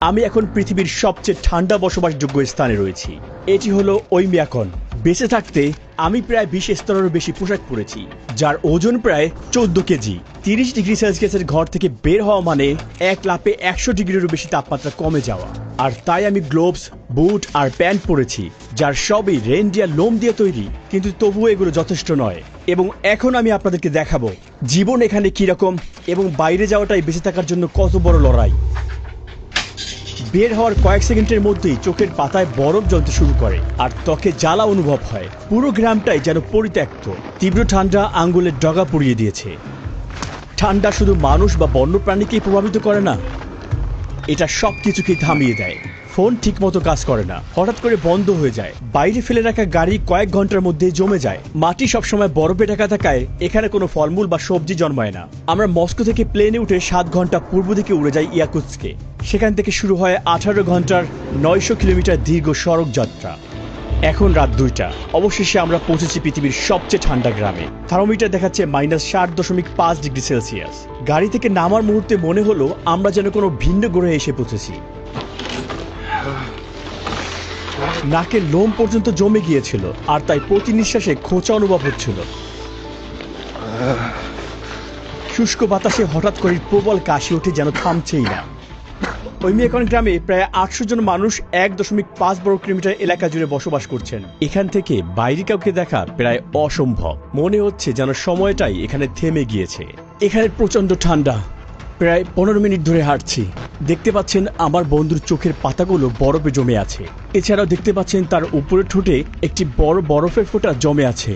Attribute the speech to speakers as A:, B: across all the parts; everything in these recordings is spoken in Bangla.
A: আমি এখন পৃথিবীর সবচেয়ে ঠান্ডা বসবাসযোগ্য স্থানে রয়েছি। এটি হলো ওইমিয়াকন। বেঁচে থাকতে আমি প্রায় 20 স্তরেরও বেশি পোশাক পরেছি, যার ওজন প্রায় 14 কেজি। 30 ডিগ্রি সেলসিয়াসের ঘর থেকে বের হওয়া মানে এক লাফে 100 ডিগ্রিরও বেশি তাপমাত্রা কমে যাওয়া। আর তাই আমি গ্লোভস, বুট আর প্যান্ট পরেছি, যার সবই রেনডিয়ার লোম দিয়ে তৈরি, কিন্তু তবুও এগুলো যথেষ্ট নয়। এবং এখন আমি আপনাদেরকে দেখাবো জীবন এখানে কিরকম এবং বাইরে যাওয়াটাই বেঁচে থাকার জন্য কত বড় লড়াই। বের হওয়ার কয়েক সেকেন্ডের মধ্যেই চোখের পাতায় বরফ জ্বলতে শুরু করে আর ত্বকে জ্বালা অনুভব হয়। পুরো গ্রামটাই যেন পরিত্যক্ত। তীব্র ঠান্ডা আঙ্গুলের ডগা পুড়িয়ে দিয়েছে। ঠান্ডা শুধু মানুষ বা বন্যপ্রাণীকেই প্রভাবিত করে না, এটা সবকিছুকেই থামিয়ে দেয়। ফোন ঠিক মতো কাজ করে না, হঠাৎ করে বন্ধ হয়ে যায়। বাইরে ফেলে রাখা গাড়ি কয়েক ঘন্টার মধ্যে জমে যায়। মাটি সবসময় বরফে ঢাকা থাকায় এখানে কোনো ফলমূল বা সবজি জন্মায় না। আমরা মস্কো থেকে প্লেনে উঠে 7 ঘন্টা পূর্ব দিকে উড়ে যাই ইয়াকুৎস্কে। সেখান থেকে শুরু হয় 18 ঘন্টার 900 কিলোমিটার দীর্ঘ সড়ক যাত্রা। এখন রাত 2টা। অবশেষে আমরা পৌঁছেছি পৃথিবীর সবচেয়ে ঠান্ডা গ্রামে। থার্মোমিটার দেখাচ্ছে -7.5 ডিগ্রি সেলসিয়াস। গাড়ি থেকে নামার মুহূর্তে মনে হলো আমরা যেন কোনো ভিন্ন গ্রহে এসে পৌঁছেছি। নাকের লোম পর্যন্ত জমে গিয়েছিল আর তাই প্রতি নিঃশ্বাসে খোঁচা অনুভব হচ্ছিল। শুষ্ক বাতাসে হঠাৎ করে প্রবল কাশি ওঠে, যেন থামছেই না। ওইমিয়াকন গ্রামে প্রায় 800 জন মানুষ 1.5 বর্গ কিলোমিটার এলাকা জুড়ে বসবাস করছেন। এখান থেকে বাইরে কাউকে দেখা প্রায় অসম্ভব। মনে হচ্ছে যেন সময়টাই এখানে থেমে গিয়েছে। এখানে প্রচন্ড ঠান্ডা। প্রায় 15 মিনিট ধরে হাঁটছি। দেখতে পাচ্ছেন আমার বন্ধুর চোখের পাতাগুলো বরফে জমে আছে। এছাড়াও দেখতে পাচ্ছেন তার উপরের ঠোঁটে একটি বড় বরফের ফোঁটা জমে আছে।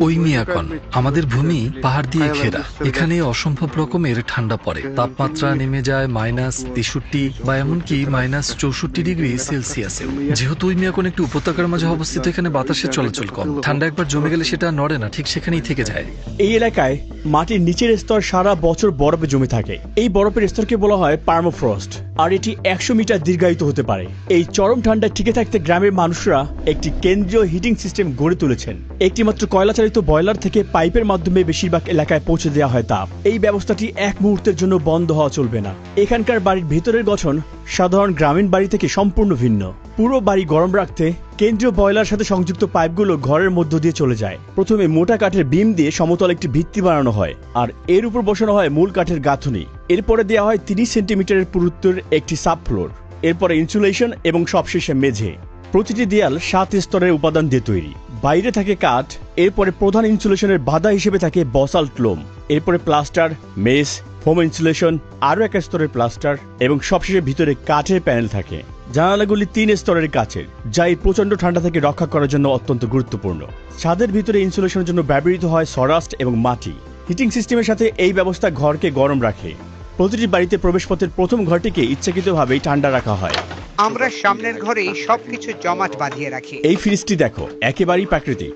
B: ওইমিয়াকন আমাদের ভূমি পাহাড় দিয়ে ঘেরা। এখানে অসম্ভব রকমের ঠান্ডা পড়ে। তাপমাত্রা নেমে যায় -63 বা এমনকি -64 ডিগ্রি সেলসিয়াসে। যেহেতু ওইমিয়াকন একটি উপত্যকার মাঝে অবস্থিত, এখানে বাতাসের চলাচল কম। ঠান্ডা একবার জমে গেলে সেটা নড়ে না, ঠিক সেখানেই থেকে যায়।
A: এই এলাকায় মাটির নিচের স্তর সারা বছর বরফে জমে থাকে। এই বরফের স্তরকে বলা হয় পার্মাফ্রস্ট, আর এটি 100 মিটার দীর্ঘায়িত হতে পারে। এই চরম ঠান্ডায় টিকে থাকতে গ্রামের মানুষরা একটি কেন্দ্রীয় হিটিং সিস্টেম গড়ে তুলেছেন। একটি মাত্র কয়লা চালিত বয়লার থেকে পাইপের মাধ্যমে বেশিরভাগ এলাকায় পৌঁছে দেওয়া হয় তাপ। এই ব্যবস্থাটি এক মুহূর্তের জন্য বন্ধ হওয়া চলবে না। এখানকার বাড়ির ভেতরের গঠন সাধারণ গ্রামীণ বাড়ি থেকে সম্পূর্ণ ভিন্ন। পুরো বাড়ি গরম রাখতে কেন্দ্রীয় বয়লার সাথে সংযুক্ত পাইপগুলো ঘরের মধ্য দিয়ে চলে যায়। প্রথমে মোটা কাঠের বিম দিয়ে সমতল একটি ভিত্তি বানানো হয়, আর এর উপর বসানো হয় মূল কাঠের গাঁথুনি। এরপরে দেওয়া হয় 30 সেন্টিমিটারের পুরুত্বের একটি সাব ফ্লোর। এরপরে ইনসুলেশন এবং সবশেষে মেঝে। প্রতিটি দেয়াল 7 স্তরের উপাদান দিয়ে তৈরি। বাইরে থাকে কাঠ, এরপরে প্রধান ইনসুলেশনের বাধা হিসেবে থাকে বসাল্ট লোম, এরপরে প্লাস্টার, মেস, হোম ইনসুলেশন, আরও এক স্তরের প্লাস্টার এবং সবশেষে ভিতরে কাঠের প্যানেল থাকে। জানালাগুলি 3 স্তরের কাচের, যা এই প্রচন্ড ঠান্ডা থেকে রক্ষা করার জন্য অত্যন্ত গুরুত্বপূর্ণ। ছাদের ভিতরে ইনসুলেশনের জন্য ব্যবহৃত হয় সরাস্ট এবং মাটি। হিটিং সিস্টেমের সাথে এই ব্যবস্থা ঘরকে গরম রাখে। প্রতিটি বাড়িতে প্রবেশপথের প্রথম ঘরটিকে ইচ্ছাকৃতভাবেই ঠান্ডা রাখা হয়।
C: আমরা সামনের ঘরেই সবকিছু জমাট বাঁধিয়ে রাখি।
A: এই ফ্রিজটি দেখো, একেবারেই প্রাকৃতিক।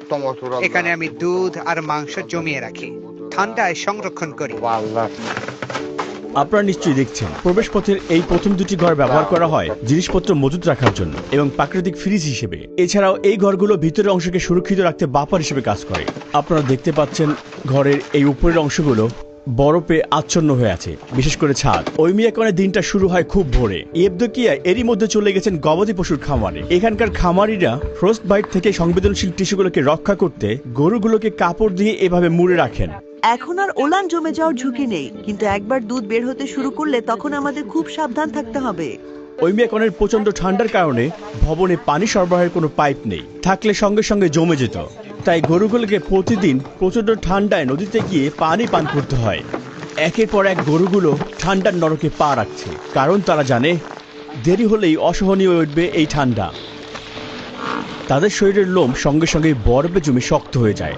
C: এখানে আমি দুধ আর মাংস জমিয়ে রাখি, ঠান্ডায় সংরক্ষণ করি।
A: আপনারা নিশ্চয়ই দেখছেন, প্রবেশপথের এই প্রথম দুটি ঘর ব্যবহার করা হয় জিনিসপত্র মজুত রাখার জন্য এবং প্রাকৃতিক ফ্রিজ হিসেবে। এছাড়াও এই ঘরগুলো ভিতরের অংশকে সুরক্ষিত রাখতে বাফার হিসেবে কাজ করে। আপনারা দেখতে পাচ্ছেন ঘরের এই উপরের অংশগুলো বরফে আচ্ছন্ন হয়ে আছে, বিশেষ করে ছাদ। ওইমিয়াকনের দিনটা শুরু হয় খুব ভোরে। ইয়েভদোকিয়া এরই মধ্যে চলে গেছেন গবাদি পশুর খামারে। এখানকার খামারিরা ফ্রস্ট বাইট থেকে সংবেদনশীল টিস্যুগুলোকে রক্ষা করতে গরুগুলোকে কাপড় দিয়ে এভাবে মুড়ে রাখেন।
D: এখন আর ওলান জমে যাওয়ার ঝুঁকি নেই, কিন্তু একবার দুধ বের হতে শুরু করলে তখন আমাদের খুব সাবধান থাকতে হবে।
A: ওইমিয়াকনের প্রচন্ড ঠান্ডার কারণে ভবনে পানি সরবরাহের কোনো পাইপ নেই, থাকলে সঙ্গে সঙ্গে জমে যেত। তাই গরুগুলোকে প্রতিদিন প্রচন্ড ঠান্ডায় নদীতে গিয়ে পানি পান করতে হয়। একের পর এক গরুগুলো ঠান্ডার নরকে পা রাখছে, কারণ তারা জানে দেরি হলেই অসহনীয় উঠবে এই ঠান্ডা। তাদের শরীরের লোম সঙ্গে সঙ্গে বরফে জমে শক্ত হয়ে যায়।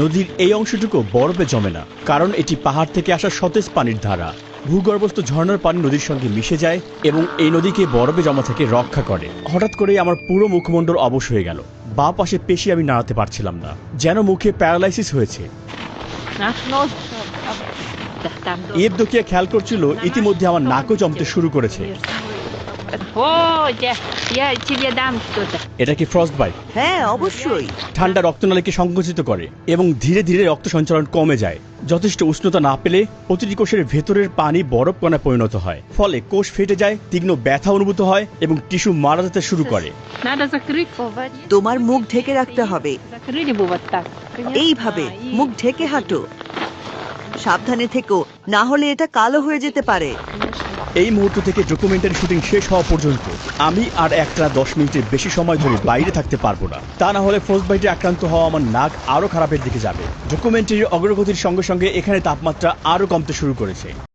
A: নদীর এই অংশটুকু বরফে জমে না, কারণ এটি পাহাড় থেকে আসা সতেজ পানির ধারা। ভূগর্ভস্থ ঝর্ণার পানি নদীর সঙ্গে মিশে যায় এবং এই নদীকে বরফে জমা থেকে রক্ষা করে। হঠাৎ করেই আমার পুরো মুখমণ্ডল অবশ হয়ে গেল। বাঁ পাশে পেশি আমি নাড়াতে পারছিলাম না, যেন মুখে প্যারালাইসিস হয়েছে। ইয়েভদোকিয়া খেয়াল করছিল ইতিমধ্যে আমার নাকও জমতে শুরু করেছে।
E: Подходя, я тебе дам что-то.
A: এটা কি ফ্রস্ট বাইট?
D: হ্যাঁ অবশ্যই।
A: ঠান্ডা রক্তনালীকে সংকুচিত করে এবং ধীরে ধীরে রক্ত সঞ্চালন কমে যায়। যথেষ্ট উষ্ণতা না পেলে প্রতিটি কোষের ভেতরের পানি বরফ কণায় পরিণত হয়, ফলে কোষ ফেটে যায়, তীক্ষ্ণ ব্যথা অনুভূত হয় এবং টিস্যু মারা যেতে শুরু করে।
E: Надо закрыть.
D: তোমার মুখ ঢেকে রাখতে হবে।
E: Закрыли бы вот так.
D: এইভাবে মুখ ঢেকে হাঁটো। সাবধানে থেকো, না হলে এটা কালো হয়ে যেতে পারে।
A: এই মুহূর্ত থেকে ডকুমেন্টারি শুটিং শেষ হওয়া পর্যন্ত আমি আর একটা 10 মিনিটের বেশি সময় ধরে বাইরে থাকতে পারবো না। তা না হলে ফ্রস্ট বাইটে আক্রান্ত হওয়া আমার নাক আরো খারাপের দিকে যাবে। ডকুমেন্টারির অগ্রগতির সঙ্গে সঙ্গে এখানে তাপমাত্রা আরো কমতে শুরু করেছে।